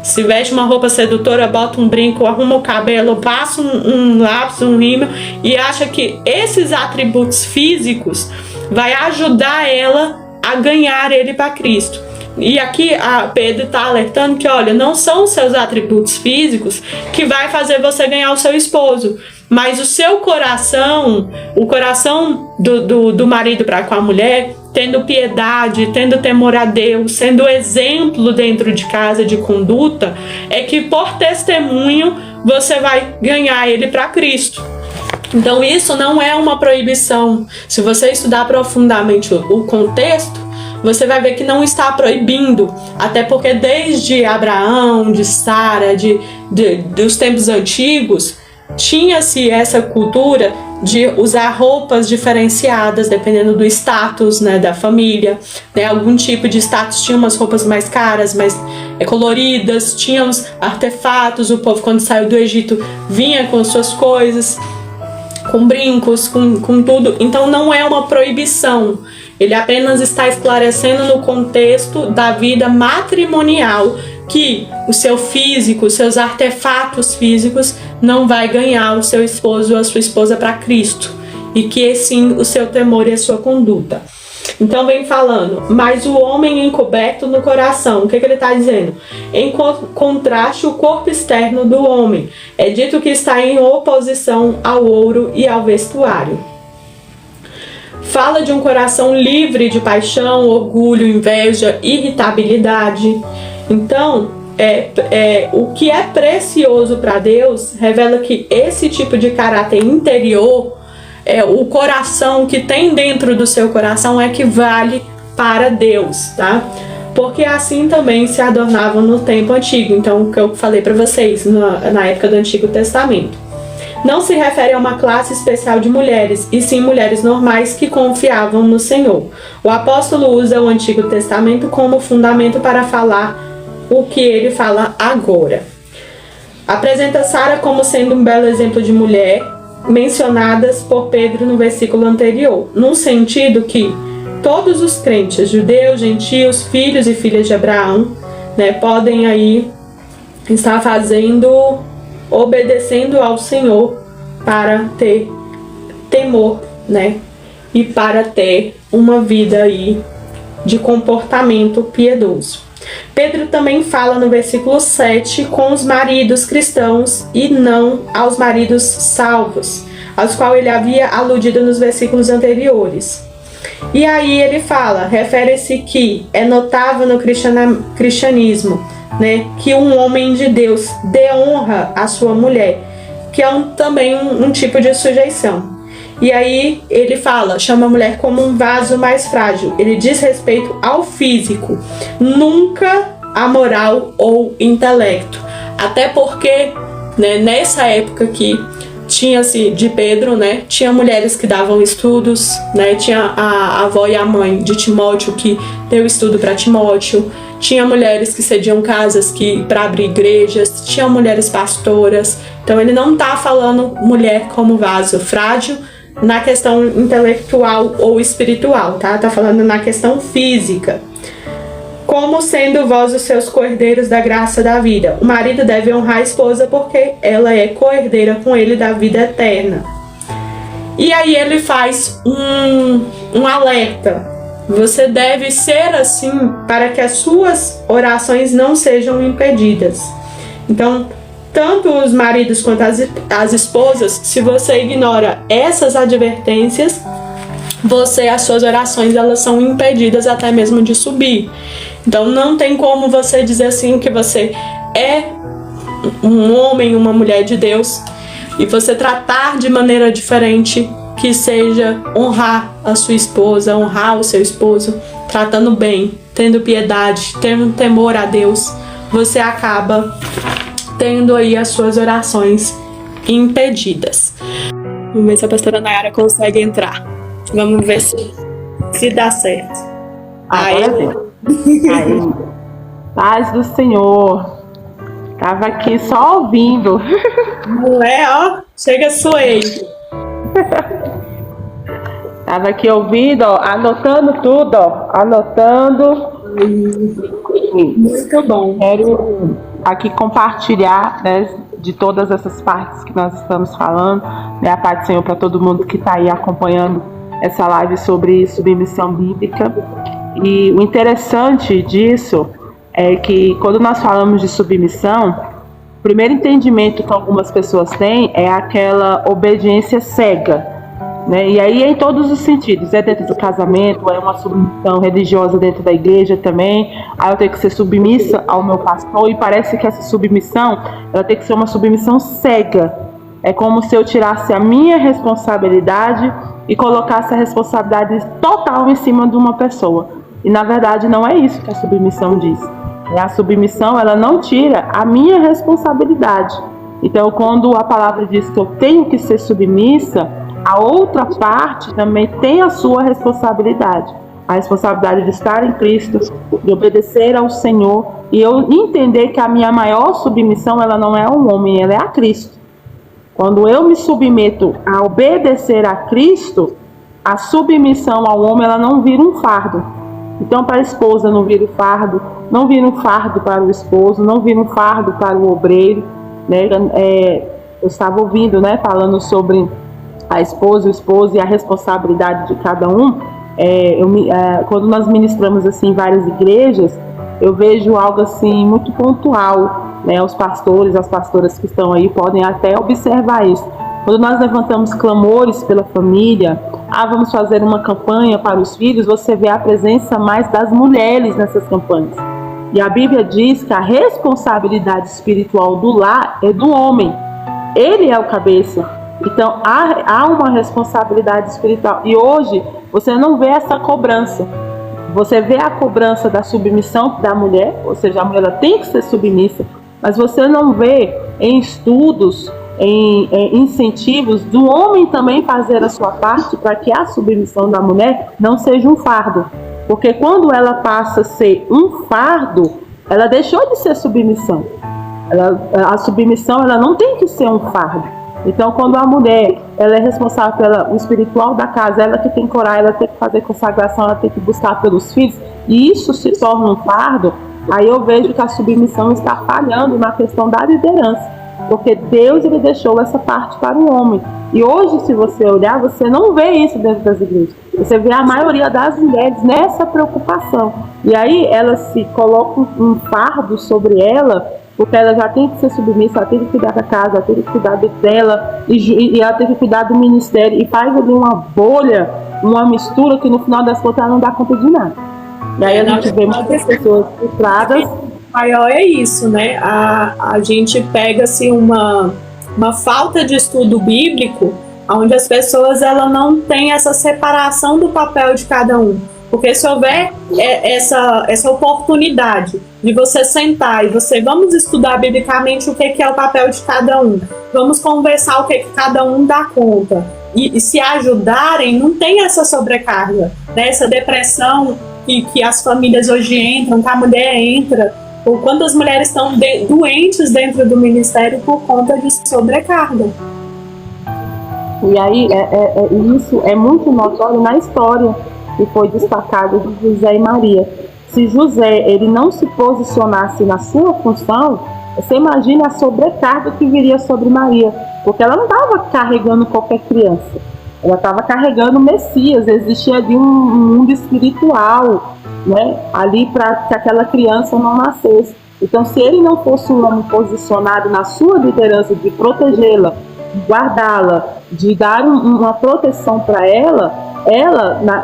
Se veste uma roupa sedutora, bota um brinco, arruma o cabelo, passa um lápis, um rímel e acha que esses atributos físicos vai ajudar ela a ganhar ele para Cristo. E aqui a Pedro está alertando que, olha, não são os seus atributos físicos que vai fazer você ganhar o seu esposo, mas o seu coração, o coração do marido para com a mulher, tendo piedade, tendo temor a Deus, sendo exemplo dentro de casa de conduta, é que por testemunho você vai ganhar ele para Cristo. Então isso não é uma proibição. Se você estudar profundamente o contexto, você vai ver que não está proibindo, até porque desde Abraão, de Sara, dos tempos antigos, tinha-se essa cultura de usar roupas diferenciadas, dependendo do status, né, da família, né? Algum tipo de status tinha umas roupas mais caras, mais coloridas, tinha uns artefatos, o povo quando saiu do Egito vinha com suas coisas, com brincos, com tudo. Então não é uma proibição. Ele apenas está esclarecendo no contexto da vida matrimonial que o seu físico, os seus artefatos físicos não vai ganhar o seu esposo ou a sua esposa para Cristo. E que sim o seu temor e a sua conduta. Então vem falando, mas o homem encoberto no coração, o que ele está dizendo? Em contraste o corpo externo do homem. É dito que está em oposição ao ouro e ao vestuário. Fala de um coração livre de paixão, orgulho, inveja, irritabilidade. Então, o que é precioso para Deus revela que esse tipo de caráter interior, o coração que tem dentro do seu coração é que vale para Deus, tá? Porque assim também se adornavam no tempo antigo. Então, o que eu falei para vocês na época do Antigo Testamento. Não se refere a uma classe especial de mulheres, e sim mulheres normais que confiavam no Senhor. O apóstolo usa o Antigo Testamento como fundamento para falar o que ele fala agora. Apresenta Sara como sendo um belo exemplo de mulher, mencionadas por Pedro no versículo anterior, num sentido que todos os crentes, judeus, gentios, filhos e filhas de Abraão, né, podem aí estar obedecendo ao Senhor para ter temor, né? E para ter uma vida aí de comportamento piedoso. Pedro também fala no versículo 7 com os maridos cristãos e não aos maridos salvos, aos quais ele havia aludido nos versículos anteriores. E aí ele fala, refere-se que é notável no cristianismo, né, que um homem de Deus dê honra à sua mulher, que é também um tipo de sujeição. E aí ele fala, chama a mulher como um vaso mais frágil. Ele diz respeito ao físico, nunca a moral ou intelecto. Até porque, né, nessa época que tinha-se de Pedro, né, tinha mulheres que davam estudos, né, tinha a avó e a mãe de Timóteo que deu estudo para Timóteo, tinha mulheres que cediam casas para abrir igrejas, tinha mulheres pastoras. Então ele não está falando mulher como vaso frágil, na questão intelectual ou espiritual, tá? Tá falando na questão física. Como sendo vós os seus co-herdeiros da graça da vida. O marido deve honrar a esposa porque ela é co-herdeira com ele da vida eterna. E aí ele faz um alerta. Você deve ser assim para que as suas orações não sejam impedidas. Então, tanto os maridos quanto as esposas, se você ignora essas advertências, as suas orações elas são impedidas até mesmo de subir. Então não tem como você dizer assim que você é um homem, uma mulher de Deus e você tratar de maneira diferente, que seja honrar a sua esposa, honrar o seu esposo, tratando bem, tendo piedade, tendo temor a Deus. Você acaba tendo aí as suas orações impedidas. Vamos ver se a pastora Nayara consegue entrar. Vamos ver se dá certo. Aí. Paz do Senhor. Tava aqui só ouvindo. Não é, ó. Chega Suede. Tava aqui ouvindo, ó, anotando tudo, ó. Anotando. Muito bom. Quero aqui compartilhar, né, de todas essas partes que nós estamos falando, né, a paz do Senhor para todo mundo que está aí acompanhando essa live sobre submissão bíblica. E o interessante disso é que quando nós falamos de submissão, o primeiro entendimento que algumas pessoas têm é aquela obediência cega, né? E aí é em todos os sentidos, é dentro do casamento, é uma submissão religiosa dentro da igreja também, aí eu tenho que ser submissa ao meu pastor, e parece que essa submissão, ela tem que ser uma submissão cega. É como se eu tirasse a minha responsabilidade e colocasse a responsabilidade total em cima de uma pessoa. E na verdade não é isso que a submissão diz. A submissão, ela não tira a minha responsabilidade. Então, quando a palavra diz que eu tenho que ser submissa, a outra parte também tem a sua responsabilidade. A responsabilidade de estar em Cristo, de obedecer ao Senhor, e eu entender que a minha maior submissão, ela não é ao homem, ela é a Cristo. Quando eu me submeto a obedecer a Cristo, a submissão ao homem, ela não vira um fardo. Então, para a esposa não vira um fardo, não vira um fardo para o esposo, não vira um fardo para o obreiro, né? Eu estava ouvindo, né, falando sobre a esposa, o esposo e a responsabilidade de cada um. Quando nós ministramos assim em várias igrejas, eu vejo algo assim muito pontual, né? Os pastores, as pastoras que estão aí podem até observar isso. Quando nós levantamos clamores pela família, vamos fazer uma campanha para os filhos, você vê a presença mais das mulheres nessas campanhas. E a Bíblia diz que a responsabilidade espiritual do lar é do homem. Ele é o cabeça. Então há uma responsabilidade espiritual. E hoje você não vê essa cobrança. Você vê a cobrança da submissão da mulher, ou seja, a mulher ela tem que ser submissa, mas você não vê em estudos, em incentivos do homem também fazer a sua parte para que a submissão da mulher não seja um fardo. Porque quando ela passa a ser um fardo, ela deixou de ser submissão. A submissão ela não tem que ser um fardo. Então, quando a mulher ela é responsável pelo espiritual da casa, ela que tem que orar, ela tem que fazer consagração, ela tem que buscar pelos filhos, e isso se torna um fardo, aí eu vejo que a submissão está falhando na questão da liderança. Porque Deus ele deixou essa parte para o homem. E hoje, se você olhar, você não vê isso dentro das igrejas. Você vê a maioria das mulheres nessa preocupação. E aí elas se colocam um fardo sobre ela, porque ela já tem que ser submissa, ela tem que cuidar da casa, ela tem que cuidar dela, e ela tem que cuidar do ministério. E faz ali uma bolha, uma mistura que no final das contas ela não dá conta de nada. E aí a gente vê muitas pessoas frustradas. Maior é isso, né? A gente pega assim uma falta de estudo bíblico, onde as pessoas ela não têm essa separação do papel de cada um. Porque se houver essa oportunidade de você sentar e vamos estudar biblicamente o que é o papel de cada um, vamos conversar o que cada um dá conta e se ajudarem, não tem essa sobrecarga, né? Essa depressão que as famílias hoje entram, que a mulher entra. Ou quantas mulheres estão doentes dentro do ministério por conta de sobrecarga. E aí, isso é muito notório na história que foi destacada de José e Maria. Se José ele não se posicionasse na sua função, você imagina a sobrecarga que viria sobre Maria, porque ela não estava carregando qualquer criança, ela estava carregando o Messias, existia ali um mundo espiritual, né, ali para que aquela criança não nascesse. Então, se ele não fosse um homem posicionado na sua liderança de protegê-la, de guardá-la, de dar uma proteção para ela,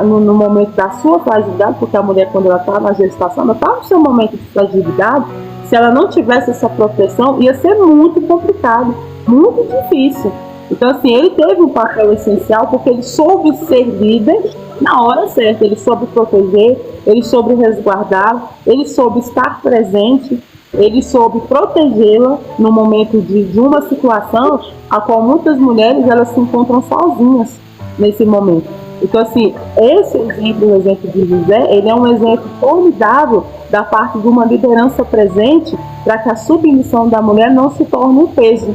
no momento da sua fragilidade, porque a mulher, quando ela está na gestação, ela está no seu momento de fragilidade, se ela não tivesse essa proteção, ia ser muito complicado, muito difícil. Então, assim, ele teve um papel essencial, porque ele soube ser líder na hora certa, ele soube proteger, ele soube resguardar, ele soube estar presente, ele soube protegê-la no momento de uma situação a qual muitas mulheres elas se encontram sozinhas nesse momento. Então, assim, esse exemplo, o exemplo de José, ele é um exemplo formidável da parte de uma liderança presente para que a submissão da mulher não se torne um peso.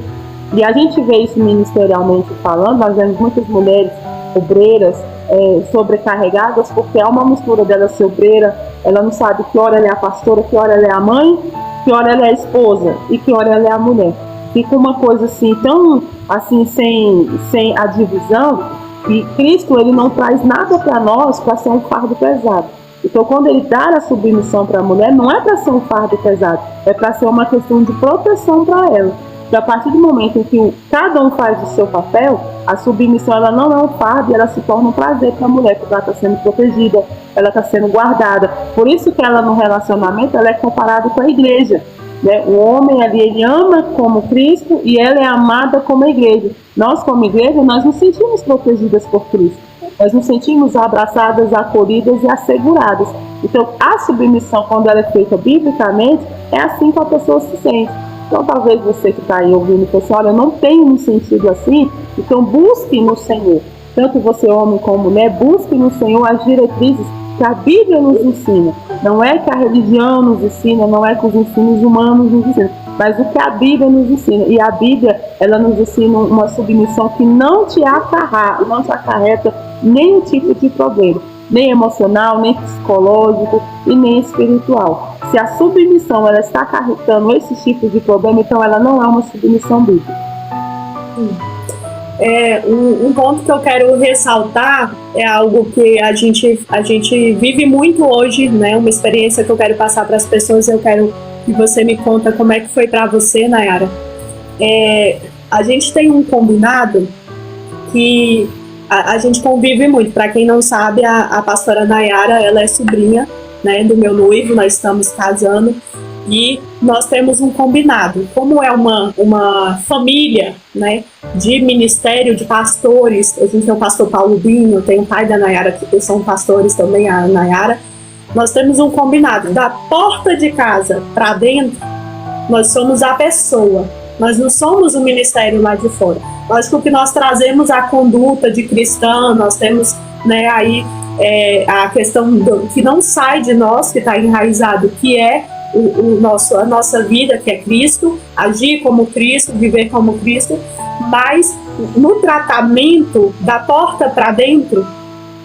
E a gente vê isso ministerialmente falando, nós vemos muitas mulheres obreiras sobrecarregadas, porque há uma mistura dela ser obreira, ela não sabe que hora ela é a pastora, que hora ela é a mãe, que hora ela é a esposa e que hora ela é a mulher. Fica uma coisa assim, tão assim, sem a divisão, e Cristo ele não traz nada para nós para ser um fardo pesado. Então, quando ele dá a submissão para a mulher, não é para ser um fardo pesado, é para ser uma questão de proteção para ela. E a partir do momento em que cada um faz o seu papel, a submissão ela não é um fardo, ela se torna um prazer para a mulher, porque ela está sendo protegida, ela está sendo guardada. Por isso que ela no relacionamento ela é comparada com a igreja. Né? O homem ali, ele ama como Cristo e ela é amada como a igreja. Nós como igreja, nós nos sentimos protegidas por Cristo. Nós nos sentimos abraçadas, acolhidas e asseguradas. Então, a submissão, quando ela é feita biblicamente, é assim que a pessoa se sente. Então, talvez você que está aí ouvindo e pense, olha, eu não tenho me sentido assim, então busque no Senhor. Tanto você, homem como mulher, busque no Senhor as diretrizes que a Bíblia nos ensina. Não é que a religião nos ensina, não é que os ensinos humanos nos ensinam, mas o que a Bíblia nos ensina. E a Bíblia, ela nos ensina uma submissão que não te acarreta nenhum tipo de problema, nem emocional, nem psicológico e nem espiritual. Se a submissão ela está acarretando esses tipos de problema, então ela não é uma submissão bíblica. Um ponto que eu quero ressaltar é algo que a gente vive muito hoje, né? Uma experiência que eu quero passar para as pessoas. Eu quero que você me conta como é que foi para você, Nayara. A gente tem um combinado que a gente convive muito. Para quem não sabe, a pastora Nayara, ela é sobrinha, né, do meu noivo. Nós estamos casando e nós temos um combinado. Como é uma família, né, de ministério, de pastores, a gente tem o pastor Paulo Binho, tem o pai da Nayara, que são pastores também, a Nayara. Nós temos um combinado. Da porta de casa para dentro, nós somos a pessoa. Nós não somos o ministério lá de fora. Lógico que nós trazemos a conduta de cristã, nós temos, né, aí a questão que não sai de nós, que está enraizado, que é a nossa vida, que é Cristo, agir como Cristo, viver como Cristo, mas no tratamento da porta para dentro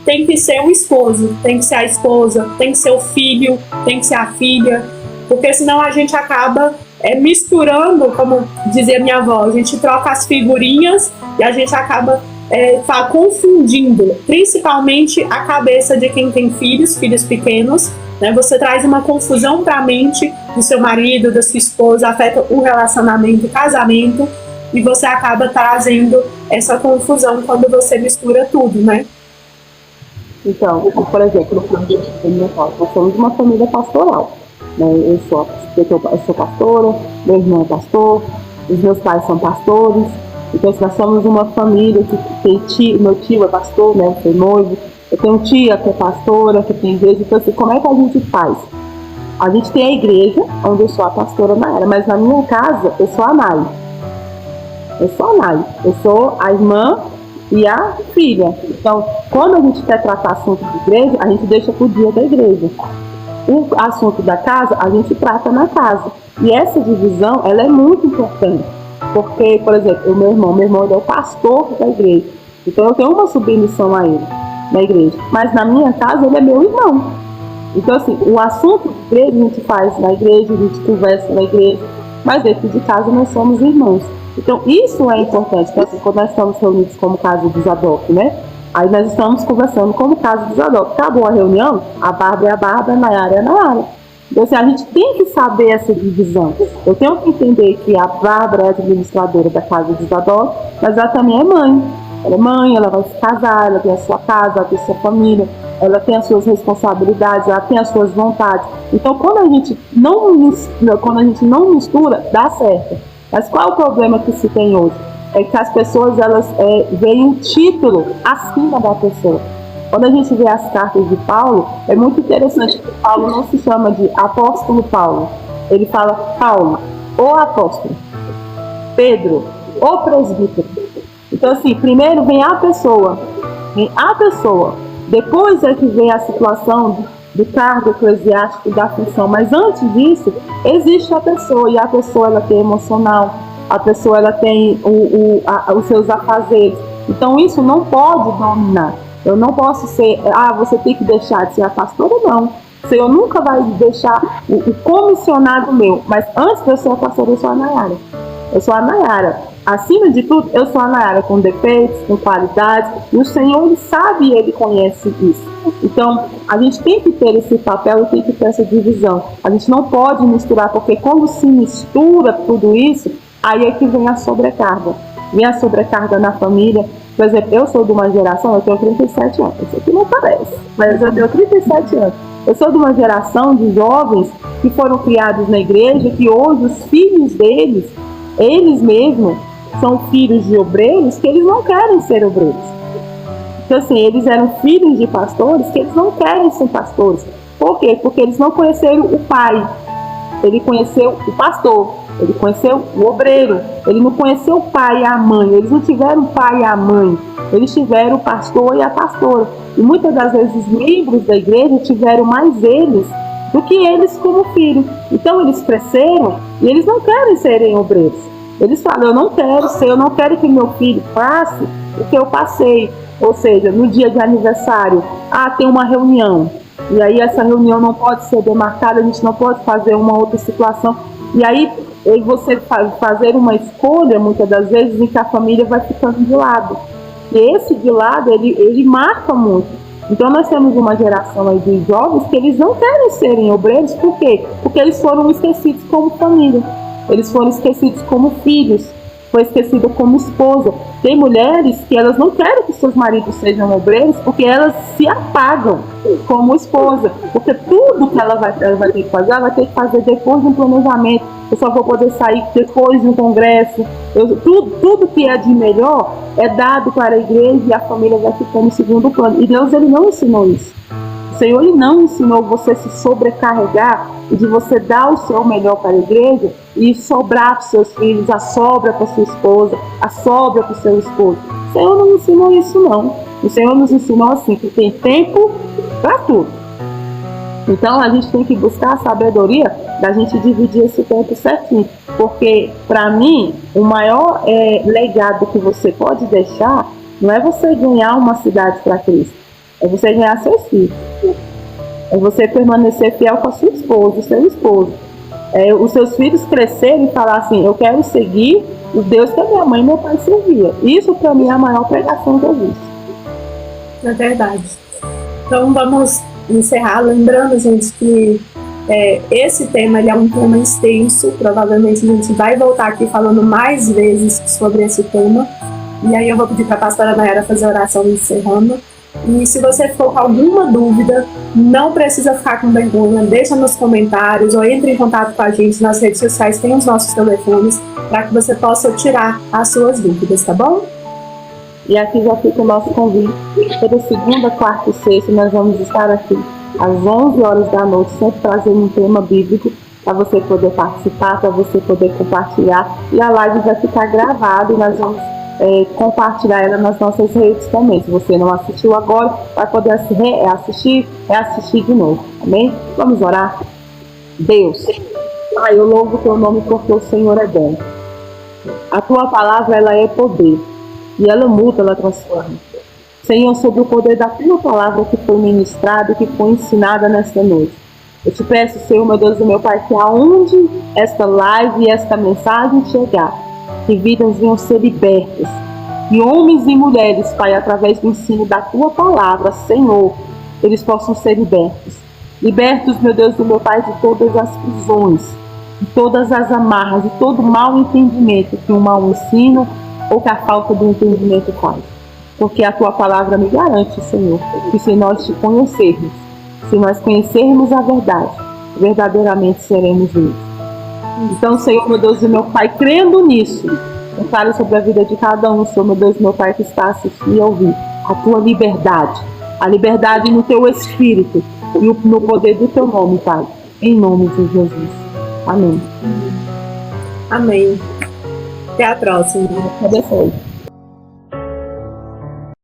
tem que ser o esposo, tem que ser a esposa, tem que ser o filho, tem que ser a filha, porque senão a gente acaba misturando, como dizia minha avó, a gente troca as figurinhas e a gente acaba confundindo, principalmente a cabeça de quem tem filhos pequenos, né? Você traz uma confusão para a mente do seu marido, da sua esposa, afeta o relacionamento, o casamento, e você acaba trazendo essa confusão quando você mistura tudo, né? Então, por exemplo, nós somos uma família pastoral, né? Eu sou pastora, meu irmão é pastor, os meus pais são pastores. Então, nós somos uma família que tem tio, meu tio é pastor, né, eu sou noivo, eu tenho tia que é pastora, que tem igreja. Então, assim, como é que a gente faz? A gente tem a igreja, onde eu sou a pastora Nayara, mas na minha casa eu sou a Nay. Eu sou a irmã e a filha. Então, quando a gente quer tratar assunto de igreja, a gente deixa pro dia da igreja. O assunto da casa, a gente trata na casa. E essa divisão, ela é muito importante. Porque, por exemplo, o meu irmão ele é o pastor da igreja. Então eu tenho uma submissão a ele na igreja. Mas na minha casa ele é meu irmão. Então assim, o assunto de igreja a gente faz na igreja, a gente conversa na igreja, mas dentro de casa nós somos irmãos. Então isso é importante, então, assim, quando nós estamos reunidos como casa de Zadok, né? Aí nós estamos conversando como casa de Zadok. Acabou a reunião, a Bárbara é a Bárbara, a Nayara é a Nayara. Então assim, a gente tem que saber essa divisão. Eu tenho que entender que a Bárbara é a administradora da casa de Zadok, mas ela também é mãe. Ela é mãe, ela vai se casar, ela tem a sua casa, ela tem a sua família, ela tem as suas responsabilidades, ela tem as suas vontades. Então, quando a gente não mistura, dá certo. Mas qual é o problema que se tem hoje? É que as pessoas, elas veem um título acima da pessoa. Quando a gente vê as cartas de Paulo, é muito interessante que Paulo não se chama de apóstolo Paulo. Ele fala Paulo, o apóstolo, Pedro, o presbítero. Então, assim, primeiro vem a pessoa, depois é que vem a situação do cargo eclesiástico, da função, mas antes disso, existe a pessoa, e a pessoa ela tem emocional, a pessoa ela tem os seus afazeres, então isso não pode dominar. Eu não posso ser, você tem que deixar de ser a pastora, não. O Senhor nunca vai deixar o comissionado meu, mas antes de eu ser a pastora, eu sou a Nayara. Eu sou a Nayara. Acima de tudo, eu sou a Nayara com defeitos, com qualidades, e o Senhor, Ele sabe e Ele conhece isso. Então, a gente tem que ter esse papel e tem que ter essa divisão. A gente não pode misturar, porque quando se mistura tudo isso, aí é que vem a sobrecarga. Vem a sobrecarga na família. Por exemplo, eu sou de uma geração, eu tenho 37 anos, isso aqui não parece, mas eu tenho 37 anos. Eu sou de uma geração de jovens que foram criados na igreja, que hoje os filhos deles, eles mesmos, são filhos de obreiros que eles não querem ser obreiros. Então assim, eles eram filhos de pastores que eles não querem ser pastores. Por quê? Porque eles não conheceram o pai. Ele conheceu o pastor, ele conheceu o obreiro, ele não conheceu o pai e a mãe, eles não tiveram o pai e a mãe, eles tiveram o pastor e a pastora. E muitas das vezes os membros da igreja tiveram mais eles do que eles como filhos. Então eles cresceram e eles não querem serem obreiros. Eles falam, eu não quero ser, eu não quero que meu filho passe o que eu passei. Ou seja, no dia de aniversário, tem uma reunião. E aí essa reunião não pode ser demarcada, a gente não pode fazer uma outra situação. E aí você fazer uma escolha, muitas das vezes, em que a família vai ficando de lado. E esse de lado, ele marca muito. Então nós temos uma geração aí de jovens que eles não querem serem obreiros, por quê? Porque eles foram esquecidos como família. Eles foram esquecidos como filhos. Foi esquecida como esposa. Tem mulheres que elas não querem que seus maridos sejam obreiros porque elas se apagam como esposa. Porque tudo que ela vai ter que fazer, ela vai ter que fazer depois de um planejamento. Eu só vou poder sair depois de um congresso. Tudo que é de melhor é dado para a igreja e a família vai ficando em segundo plano. E Deus, Ele não ensinou isso. O Senhor, Ele não ensinou você a se sobrecarregar e de você dar o seu melhor para a igreja e sobrar para os seus filhos, a sobra para a sua esposa, a sobra para o seu esposo. O Senhor não ensinou isso, não. O Senhor nos ensinou assim, que tem tempo para tudo. Então a gente tem que buscar a sabedoria da gente dividir esse tempo certinho. Porque, para mim, o maior legado que você pode deixar não é você ganhar uma cidade para Cristo. É você ganhar seus filhos. É você permanecer fiel com a sua esposa, o seu esposo. Os seus filhos crescerem e falar assim, eu quero seguir o Deus que a minha mãe e meu pai servia. Isso para mim é a maior pregação que eu vi. É verdade. Então vamos encerrar lembrando, gente, que esse tema ele é um tema extenso. Provavelmente a gente vai voltar aqui falando mais vezes sobre esse tema. E aí eu vou pedir para a pastora Nayara fazer a oração encerrando. E se você ficou com alguma dúvida, não precisa ficar com vergonha, deixa nos comentários ou entre em contato com a gente nas redes sociais, tem os nossos telefones para que você possa tirar as suas dúvidas, tá bom? E aqui já fica o nosso convite. Toda segunda, quarta e sexta nós vamos estar aqui às 11 horas da noite, sempre trazendo um tema bíblico para você poder participar, para você poder compartilhar. E a live vai ficar gravada e nós vamos compartilhar ela nas nossas redes também. Se você não assistiu agora, vai poder assistir de novo. Amém? Vamos orar. Deus, Pai, eu louvo o teu nome porque o Senhor é bom. A tua palavra, ela é poder. e ela muda, ela transforma. Senhor, sobre o poder da tua palavra que foi ministrada e que foi ensinada nesta noite. Eu te peço, Senhor, meu Deus e meu Pai, que aonde esta live e esta mensagem chegar, que vidas venham ser libertas. E homens e mulheres, Pai, através do ensino da tua palavra, Senhor, eles possam ser libertos. Libertos, meu Deus e meu Pai, de todas as prisões, de todas as amarras, de todo mau entendimento que um mau ensino ou que a falta do entendimento faz. Porque a tua palavra me garante, Senhor, que se nós te conhecermos, se nós conhecermos a verdade, verdadeiramente seremos livres. Então, Senhor, meu Deus e meu Pai, crendo nisso, eu falo sobre a vida de cada um, Senhor, meu Deus e meu Pai, que está assistindo e ouvir a tua liberdade, a liberdade no teu espírito e no poder do teu nome, Pai, em nome de Jesus. Amém. Amém. Até a próxima. Abençoe.